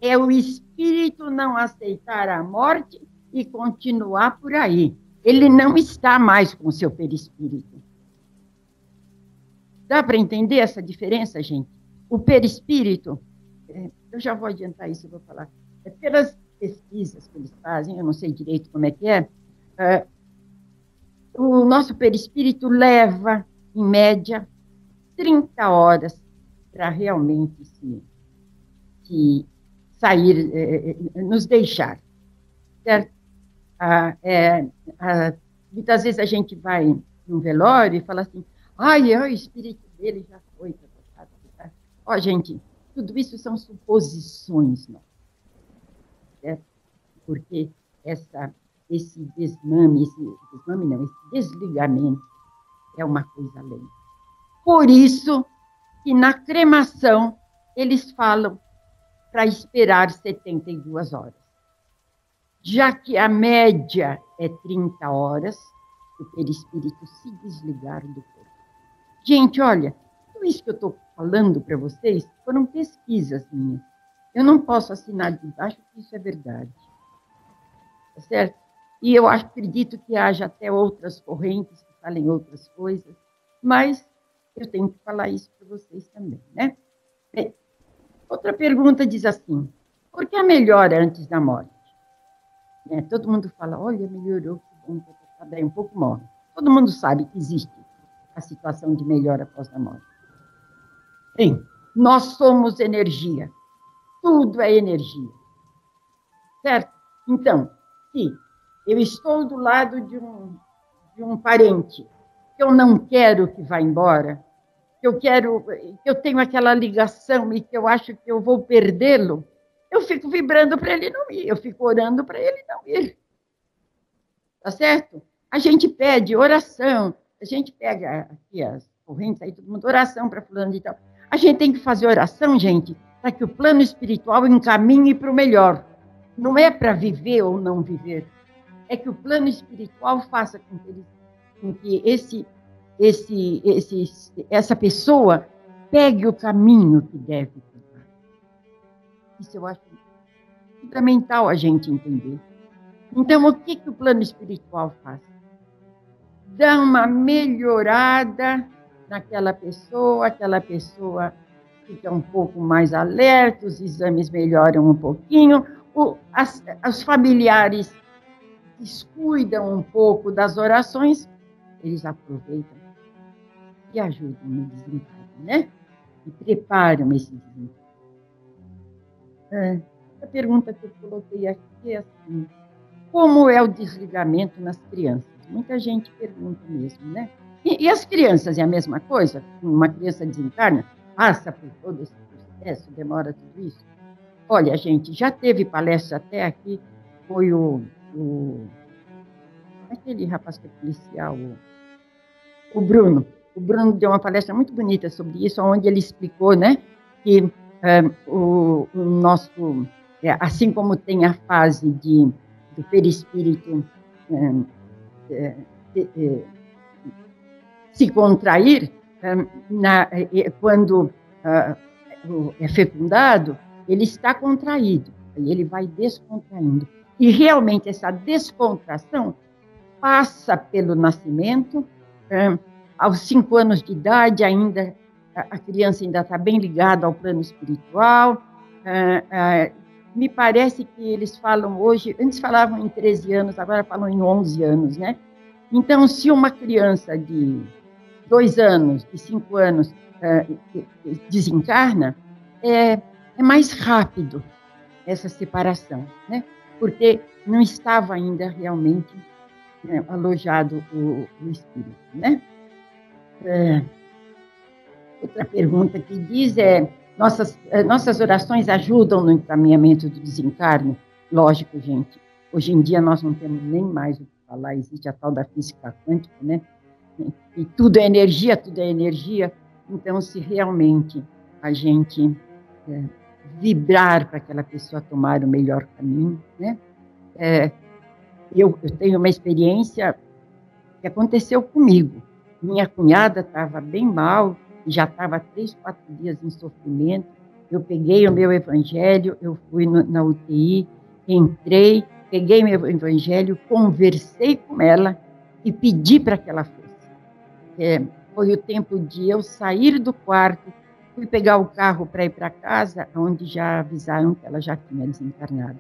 é o espírito não aceitar a morte e continuar por aí. Ele não está mais com o seu perispírito. Dá para entender essa diferença, gente? O perispírito, eu já vou adiantar isso, eu vou falar, pelas pesquisas que eles fazem, eu não sei direito como é que o nosso perispírito leva, em média, 30 horas para realmente sair, nos deixar, certo? Muitas vezes a gente vai num velório e fala assim, o espírito dele já foi. Ó, gente, tudo isso são suposições, não? Certo? Porque esse desligamento é uma coisa lenta. Por isso que na cremação eles falam para esperar 72 horas. Já que a média é 30 horas, o perispírito se desligar do corpo. Gente, olha, tudo isso que eu estou falando para vocês foram pesquisas minhas. Eu não posso assinar de baixo que isso é verdade. Tá certo? E eu acredito que haja até outras correntes que falem outras coisas, mas eu tenho que falar isso para vocês também, né? Bem, outra pergunta diz assim, por que a melhora antes da morte? Todo mundo fala, olha, melhorou, que bom, tá bem, um pouco morre. Todo mundo sabe que existe a situação de melhora após a morte. Bem, nós somos energia, tudo é energia, certo? Então, se eu estou do lado de um parente que eu não quero que vá embora, que eu tenho aquela ligação e que eu acho que eu vou perdê-lo, eu fico vibrando para ele não ir, eu fico orando para ele não ir. Tá certo? A gente pede oração, a gente pega aqui as correntes aí, todo mundo, oração para fulano e tal. A gente tem que fazer oração, gente, para que o plano espiritual encaminhe para o melhor. Não é para viver ou não viver, é que o plano espiritual faça com que essa pessoa pegue o caminho que deve pegar. Isso eu acho fundamental a gente entender. Então, o que o plano espiritual faz? Dá uma melhorada naquela pessoa, aquela pessoa fica um pouco mais alerta, os exames melhoram um pouquinho, os familiares descuidam um pouco das orações, eles aproveitam e ajudam no desencarne, né? E preparam esse desencarne. A pergunta que eu coloquei aqui é assim, como é o desligamento nas crianças? Muita gente pergunta mesmo, né? E as crianças é a mesma coisa? Uma criança desencarna, passa por todo esse processo, demora tudo isso? Olha, gente, já teve palestra até aqui, foi aquele rapaz que é policial, o Bruno. O Bruno deu uma palestra muito bonita sobre isso, onde ele explicou, né, que o nosso, assim como tem a fase do perispírito se contrair, quando é fecundado, ele está contraído, aí ele vai descontraindo. E realmente essa descontração passa pelo nascimento, aos 5 anos de idade ainda, a criança ainda está bem ligada ao plano espiritual, me parece que eles falam hoje, antes falavam em 13 anos, agora falam em 11 anos, né? Então, se uma criança de 2 anos, de 5 anos, desencarna, é mais rápido essa separação, né? Porque não estava ainda realmente alojado o espírito, né? Outra pergunta que diz nossas orações ajudam no encaminhamento do desencarne? Lógico, gente. Hoje em dia nós não temos nem mais o que falar, existe a tal da física quântica, né? E tudo é energia, tudo é energia. Então, se realmente a gente vibrar para aquela pessoa tomar o melhor caminho, né? Eu tenho uma experiência que aconteceu comigo. Minha cunhada estava bem mal, já estava 3, 4 dias em sofrimento. Eu peguei o meu evangelho, eu fui na UTI, entrei, peguei meu evangelho, conversei com ela e pedi para que ela fosse. Foi o tempo de eu sair do quarto, fui pegar o carro para ir para casa, onde já avisaram que ela já tinha desencarnado.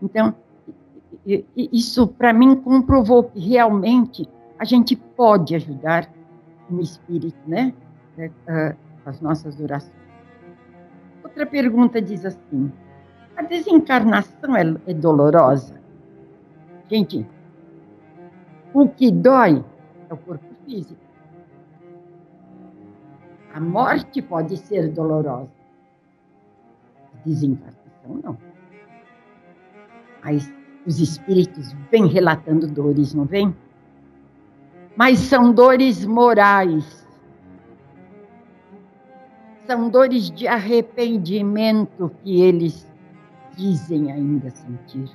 Então, isso para mim comprovou que realmente a gente pode ajudar no espírito, né? As nossas orações. Outra pergunta diz assim, a desencarnação é dolorosa? Gente, o que dói é o corpo físico. A morte pode ser dolorosa. A desencarnação não. Mas os espíritos vêm relatando dores, não vêm? Mas são dores morais. São dores de arrependimento que eles dizem ainda sentir.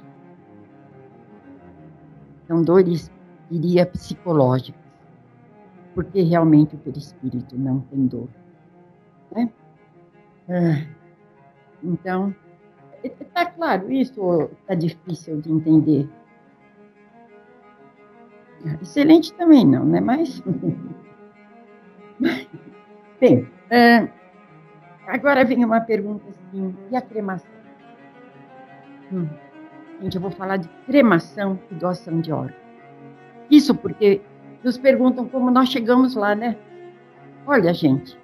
São dores, diria, psicológicas, porque realmente o perispírito não tem dor. Né? Então, está claro isso ou está difícil de entender? Excelente também não, né? Mas, bem, Agora vem uma pergunta assim, e a cremação? Gente, eu vou falar de cremação e doação de órgãos. Isso porque nos perguntam como nós chegamos lá, né? Olha, gente,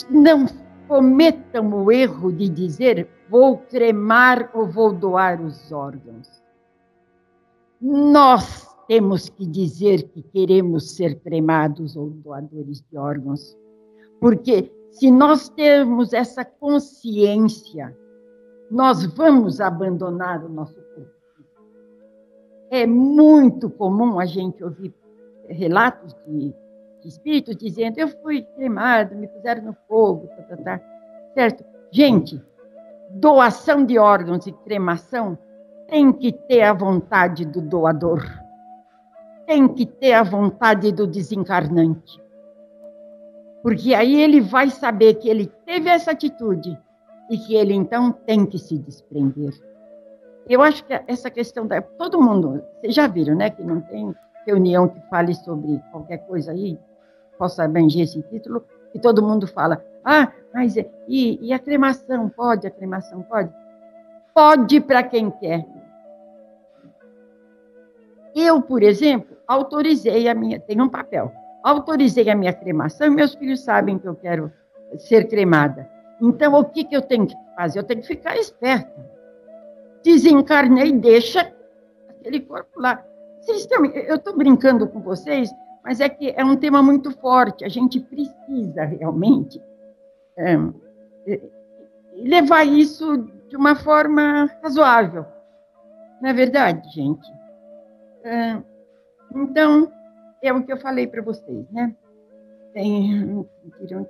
não cometam o erro de dizer vou cremar ou vou doar os órgãos. Nós temos que dizer que queremos ser cremados ou doadores de órgãos. Porque se nós temos essa consciência, nós vamos abandonar o nosso corpo. É muito comum a gente ouvir relatos de espíritos dizendo eu fui cremado, me puseram no fogo, certo? Gente, doação de órgãos e cremação tem que ter a vontade do doador, tem que ter a vontade do desencarnante. Porque aí ele vai saber que ele teve essa atitude e que ele, então, tem que se desprender. Eu acho que essa questão da... Todo mundo, vocês já viram, né? Que não tem reunião que fale sobre qualquer coisa aí, possa abranger esse título, e todo mundo fala, mas e a cremação? Pode? A cremação pode? Pode para quem quer. Eu, por exemplo, autorizei a minha... Tem um papel. Autorizei a minha cremação e meus filhos sabem que eu quero ser cremada. Então, o que eu tenho que fazer? Eu tenho que ficar esperta. Desencarnei, deixa aquele corpo lá. Eu estou brincando com vocês, mas é que é um tema muito forte. A gente precisa realmente levar isso de uma forma razoável. Não é verdade, gente? Então, é o que eu falei para vocês, né?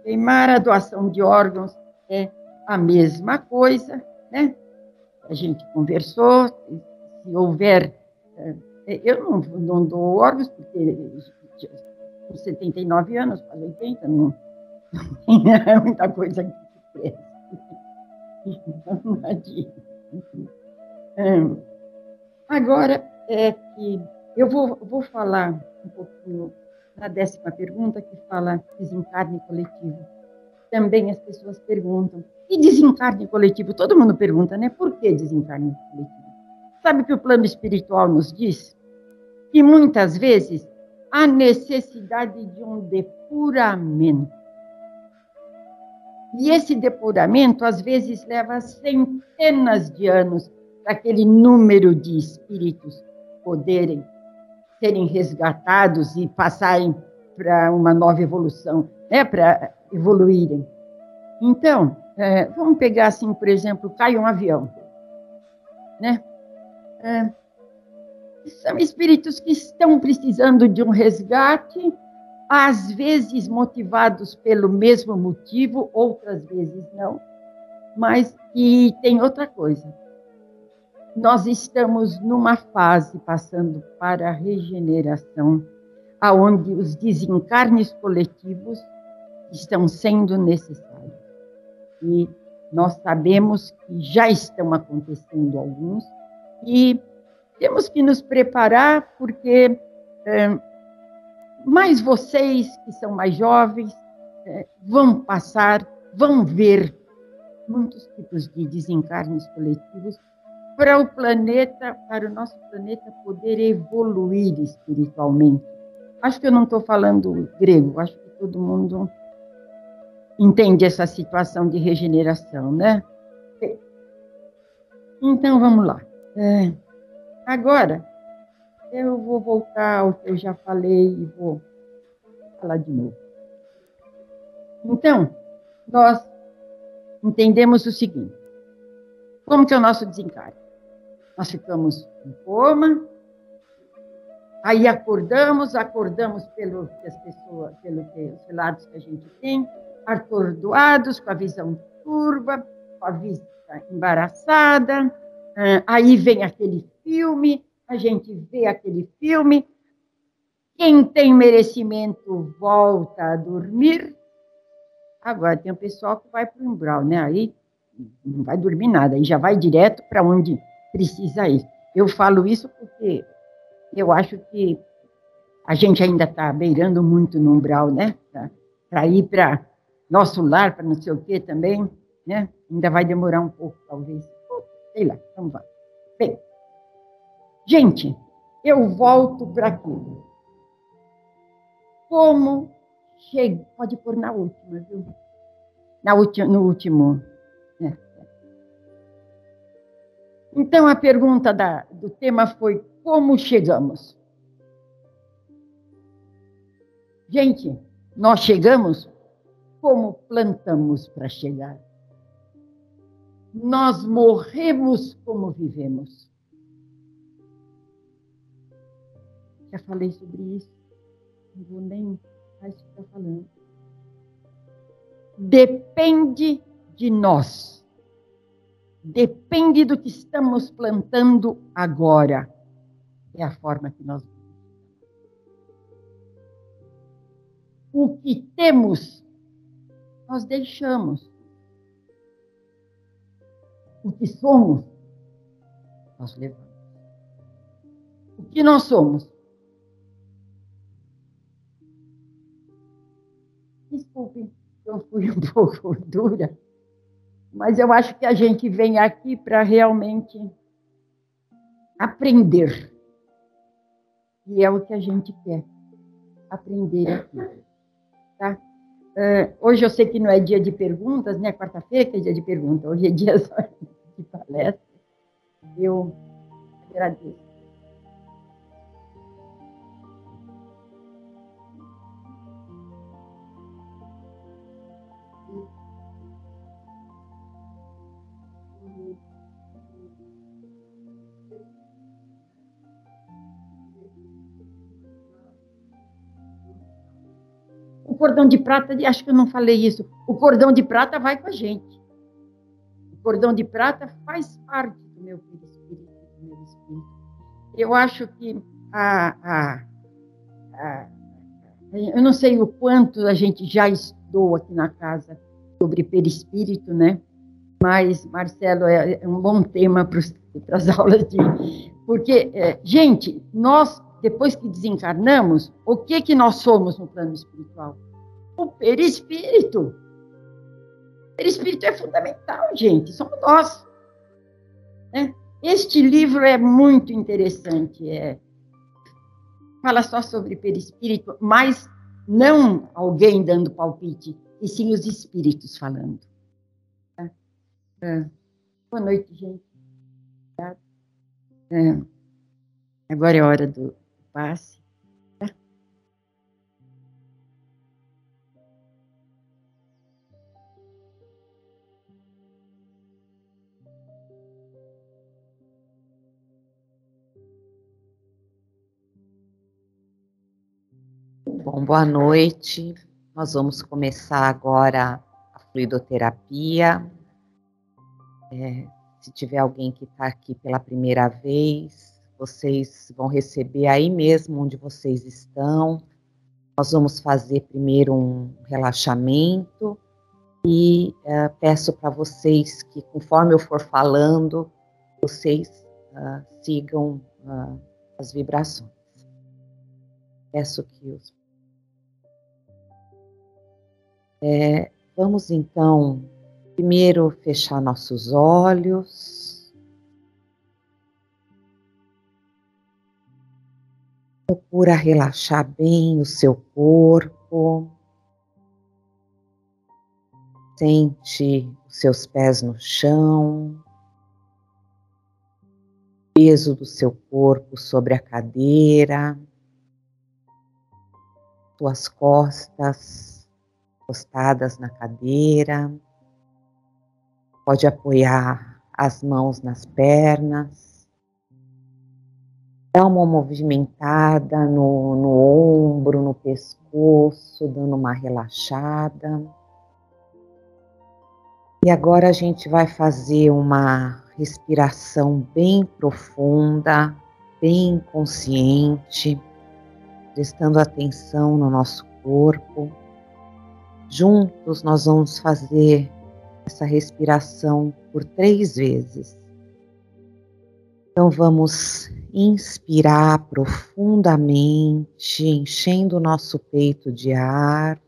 Queimar, a doação de órgãos é a mesma coisa, né? A gente conversou, se houver... Eu não dou órgãos, porque com 79 anos, quase 80, não tem muita coisa que cresce. Não adianta. Agora, é que eu vou falar um pouquinho na 10ª pergunta, que fala desencarne coletivo. Também as pessoas perguntam, e desencarne coletivo? Todo mundo pergunta, né? Por que desencarne coletivo? Sabe que o plano espiritual nos diz que muitas vezes há necessidade de um depuramento. E esse depuramento, às vezes, leva centenas de anos para aquele número de espíritos poderem serem resgatados e passarem para uma nova evolução, né, para evoluírem. Então, vamos pegar assim, por exemplo, cai um avião, né? São espíritos que estão precisando de um resgate, às vezes motivados pelo mesmo motivo, outras vezes não. Mas, e tem outra coisa, nós estamos numa fase passando para a regeneração, aonde os desencarnes coletivos estão sendo necessários. E nós sabemos que já estão acontecendo alguns, e temos que nos preparar, porque mais vocês, que são mais jovens, vão passar, vão ver muitos tipos de desencarnes coletivos para o planeta, para o nosso planeta poder evoluir espiritualmente. Acho que eu não estou falando grego, acho que todo mundo entende essa situação de regeneração, né? Então, vamos lá. Agora, eu vou voltar ao que eu já falei e vou falar de novo. Então, nós entendemos o seguinte. Como que é o nosso desencarne? Nós ficamos em coma, aí acordamos pelo que os relatos que a gente tem, atordoados, com a visão turva, com a vista embaraçada, aí vem aquele filme, a gente vê aquele filme, quem tem merecimento volta a dormir. Agora tem o pessoal que vai para o umbral, né? Aí não vai dormir nada, aí já vai direto para onde precisa ir. Eu falo isso porque eu acho que a gente ainda está beirando muito no umbral, né? Para ir para nosso lar para não sei o quê também, né? Ainda vai demorar um pouco, talvez. Sei lá, vamos lá. Bem, gente, eu volto para aquilo. Como chega? Pode pôr na última, viu? No último. Né? Então, a pergunta do tema foi: como chegamos? Gente, nós chegamos como plantamos para chegar. Nós morremos como vivemos. Já falei sobre isso. Não vou nem mais ficar falando. Depende de nós. Depende do que estamos plantando agora. É a forma que nós vivemos. O que temos, nós deixamos. O que somos, nós levamos. O que nós somos? Desculpe, eu fui um pouco dura, mas eu acho que a gente vem aqui para realmente aprender. E é o que a gente quer, aprender aqui. Tá? Hoje eu sei que não é dia de perguntas, né? Quarta-feira que é dia de pergunta, hoje é dia só de palestra. Eu agradeço. O cordão de prata, acho que eu não falei isso, o cordão de prata vai com a gente. O cordão de prata faz parte do meu espírito. Eu acho que eu não sei o quanto a gente já estudou aqui na casa sobre perispírito, né? Mas, Marcelo, é um bom tema para as aulas de... Porque, gente, nós, depois que desencarnamos, o que nós somos no plano espiritual? O perispírito. O perispírito é fundamental, gente, somos nós. Né? Este livro é muito interessante, fala só sobre perispírito, mas não alguém dando palpite, e sim os espíritos falando. Tá? Boa noite, gente. Agora é a hora do passe. Tá? Bom, boa noite. Nós vamos começar agora a fluidoterapia. Se tiver alguém que está aqui pela primeira vez, vocês vão receber aí mesmo onde vocês estão. Nós vamos fazer primeiro um relaxamento e peço para vocês que, conforme eu for falando, vocês sigam as vibrações. Peço que os... vamos então primeiro fechar nossos olhos. Procura relaxar bem o seu corpo. Sente os seus pés no chão. O peso do seu corpo sobre a cadeira. Suas costas encostadas na cadeira. Pode apoiar as mãos nas pernas. Dá uma movimentada no ombro, no pescoço, dando uma relaxada. E agora a gente vai fazer uma respiração bem profunda, bem consciente, prestando atenção no nosso corpo. Juntos nós vamos fazer essa respiração por 3 vezes. Então vamos inspirar profundamente, enchendo o nosso peito de ar.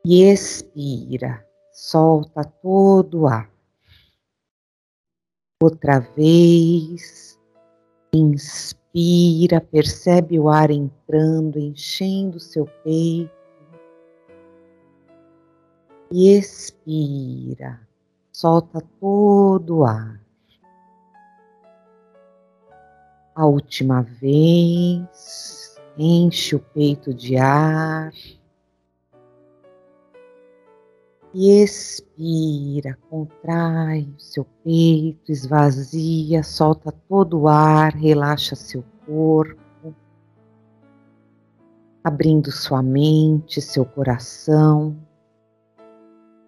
E expira, solta todo o ar. Outra vez, inspira, percebe o ar entrando, enchendo o seu peito. E expira, solta todo o ar. A última vez, enche o peito de ar. E expira, contrai o seu peito, esvazia, solta todo o ar, relaxa seu corpo, abrindo sua mente, seu coração,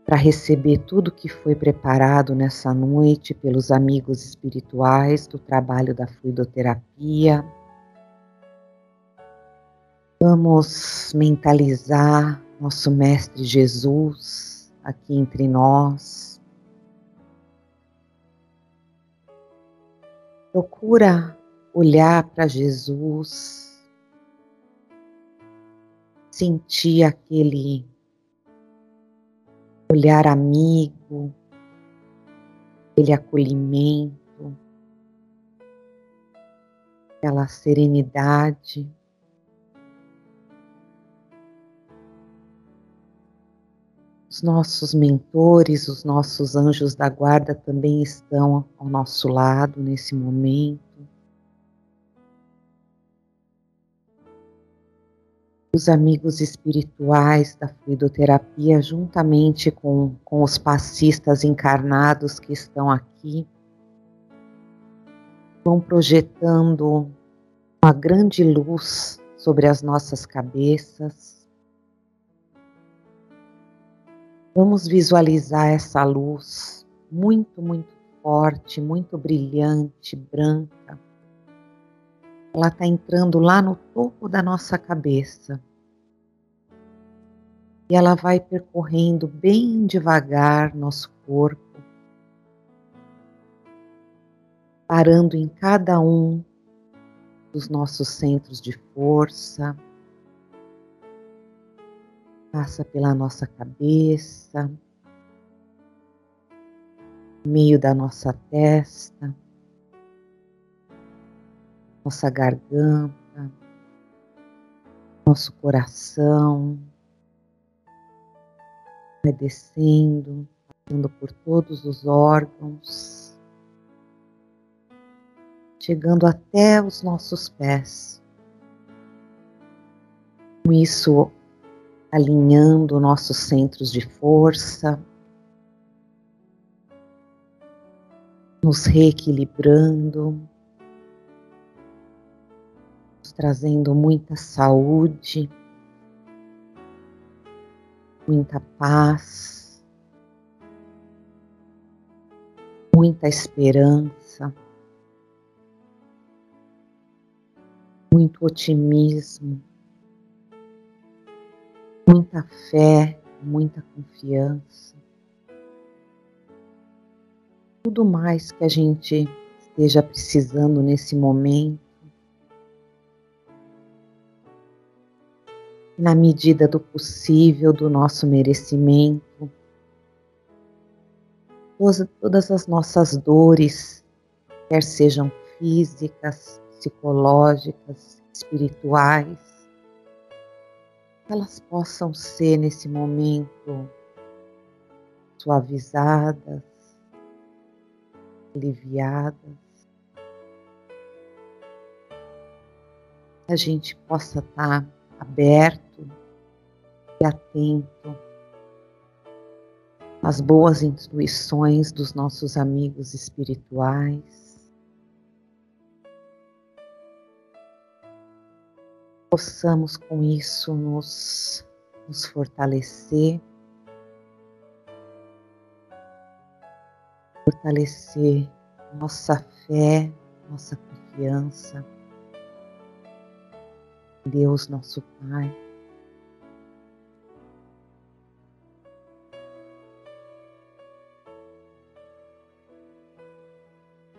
para receber tudo que foi preparado nessa noite pelos amigos espirituais do trabalho da fluidoterapia. Vamos mentalizar nosso Mestre Jesus aqui entre nós. Procura olhar para Jesus, sentir aquele olhar amigo, aquele acolhimento, aquela serenidade. Os nossos mentores, os nossos anjos da guarda também estão ao nosso lado nesse momento. Os amigos espirituais da fluidoterapia, juntamente com os passistas encarnados que estão aqui, vão projetando uma grande luz sobre as nossas cabeças. Vamos visualizar essa luz muito, muito forte, muito brilhante, branca. Ela está entrando lá no topo da nossa cabeça. E ela vai percorrendo bem devagar nosso corpo, parando em cada um dos nossos centros de força. Passa pela nossa cabeça, meio da nossa testa, nossa garganta, nosso coração, vai descendo, passando por todos os órgãos, chegando até os nossos pés. Com isso, alinhando nossos centros de força, nos reequilibrando, nos trazendo muita saúde, muita paz, muita esperança, muito otimismo, muita fé, muita confiança. Tudo mais que a gente esteja precisando nesse momento, na medida do possível, do nosso merecimento. Todas as nossas dores, quer sejam físicas, psicológicas, espirituais, elas possam ser nesse momento suavizadas, aliviadas. A gente possa estar aberto e atento às boas intuições dos nossos amigos espirituais. Possamos com isso nos fortalecer nossa fé, nossa confiança em Deus, nosso Pai.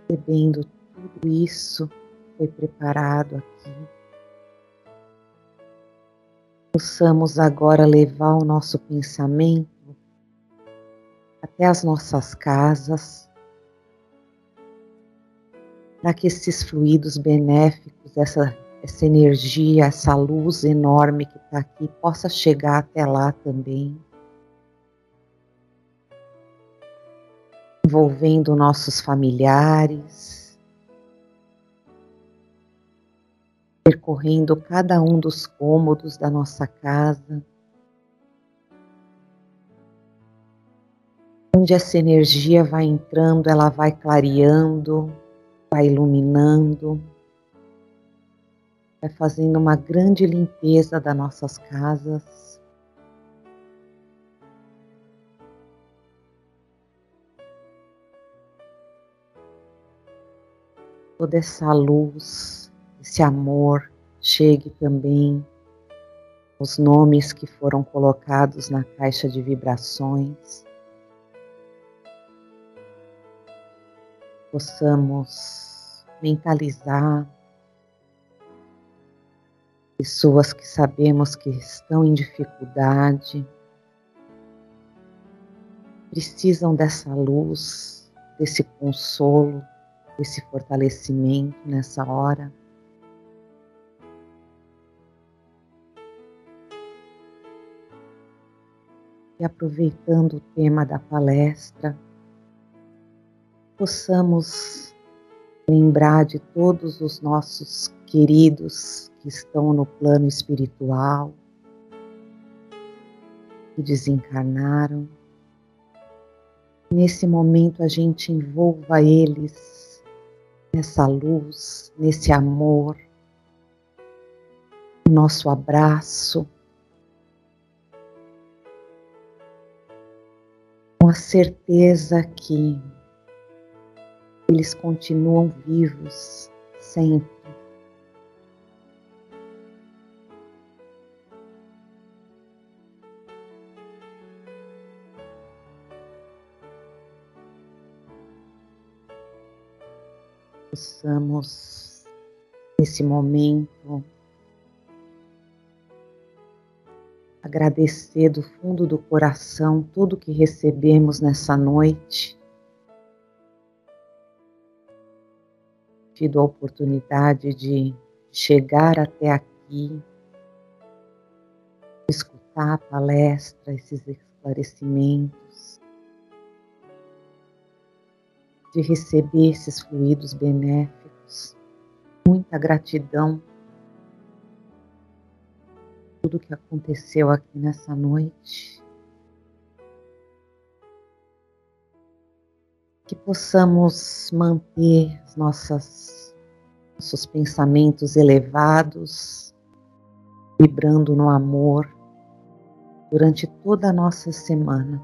Recebendo tudo isso que foi preparado aqui, possamos agora levar o nosso pensamento até as nossas casas, para que esses fluidos benéficos, essa energia, essa luz enorme que está aqui, possa chegar até lá também, envolvendo nossos familiares, percorrendo cada um dos cômodos da nossa casa, onde essa energia vai entrando, ela vai clareando, vai iluminando, vai fazendo uma grande limpeza das nossas casas. Toda essa luz, esse amor, chegue também os nomes que foram colocados na caixa de vibrações. Possamos mentalizar pessoas que sabemos que estão em dificuldade, precisam dessa luz, desse consolo, desse fortalecimento nessa hora. E aproveitando o tema da palestra, possamos lembrar de todos os nossos queridos que estão no plano espiritual, que desencarnaram. Nesse momento a gente envolva eles nessa luz, nesse amor, no nosso abraço, com a certeza que eles continuam vivos sempre. Possamos, nesse momento, agradecer do fundo do coração tudo que recebemos nessa noite. Tido a oportunidade de chegar até aqui, escutar a palestra, esses esclarecimentos, de receber esses fluidos benéficos. Muita gratidão por tudo que aconteceu aqui nessa noite. Que possamos manter nossos pensamentos elevados, vibrando no amor durante toda a nossa semana.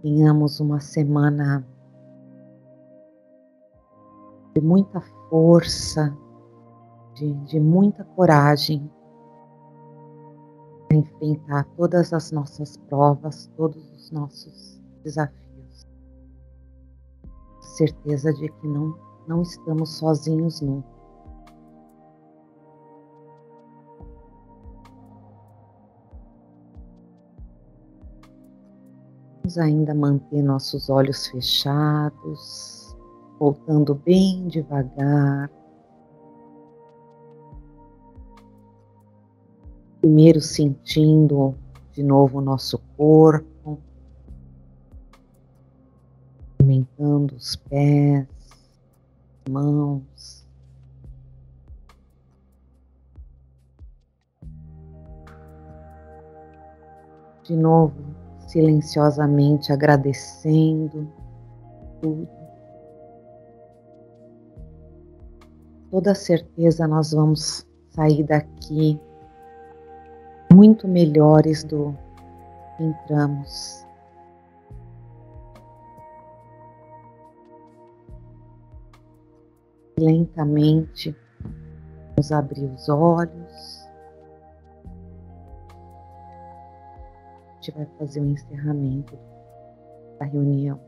Tenhamos uma semana de muita força, de muita coragem para enfrentar todas as nossas provas, todos os nossos desafios. Certeza de que não estamos sozinhos nunca. Vamos ainda manter nossos olhos fechados, voltando bem devagar. Primeiro sentindo de novo o nosso corpo, movimentando os pés, mãos. De novo, silenciosamente agradecendo tudo. Toda certeza nós vamos sair daqui muito melhores do que entramos. Lentamente, vamos abrir os olhos. A gente vai fazer o encerramento da reunião.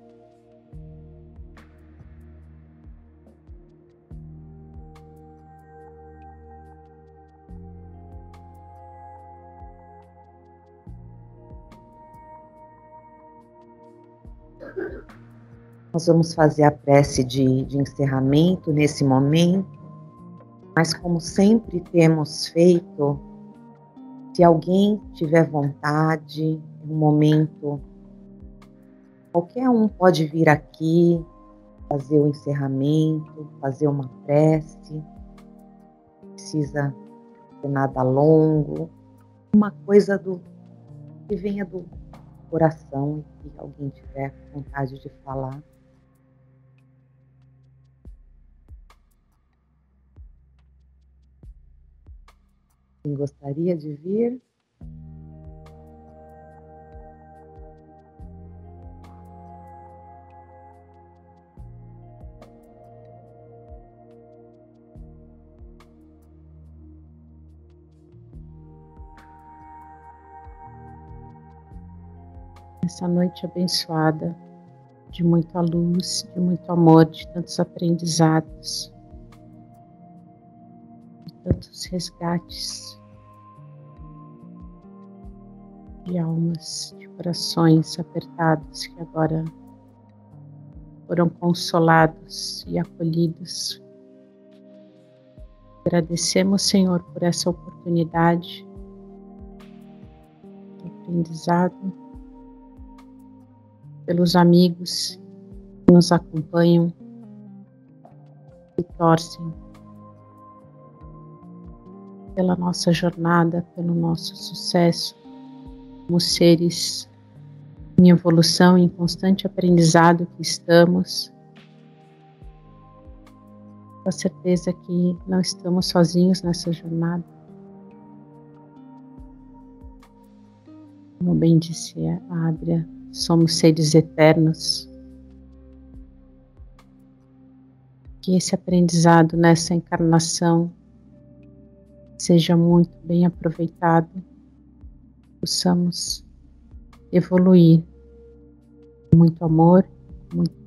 Nós vamos fazer a prece de encerramento nesse momento, mas como sempre temos feito, se alguém tiver vontade, um momento, qualquer um pode vir aqui, fazer o encerramento, fazer uma prece, não precisa ser nada longo, uma coisa que venha do coração, que alguém tiver vontade de falar. Quem gostaria de vir? Essa noite abençoada, de muita luz, de muito amor, de tantos aprendizados, de tantos resgates de almas, de corações apertados que agora foram consolados e acolhidos. Agradecemos, Senhor, por essa oportunidade de aprendizado, pelos amigos que nos acompanham e torcem pela nossa jornada, pelo nosso sucesso, como seres em evolução, em constante aprendizado que estamos, com a certeza que não estamos sozinhos nessa jornada. Como bem disse a Adria, somos seres eternos. Que esse aprendizado nessa encarnação seja muito bem aproveitado, possamos evoluir com muito amor, muito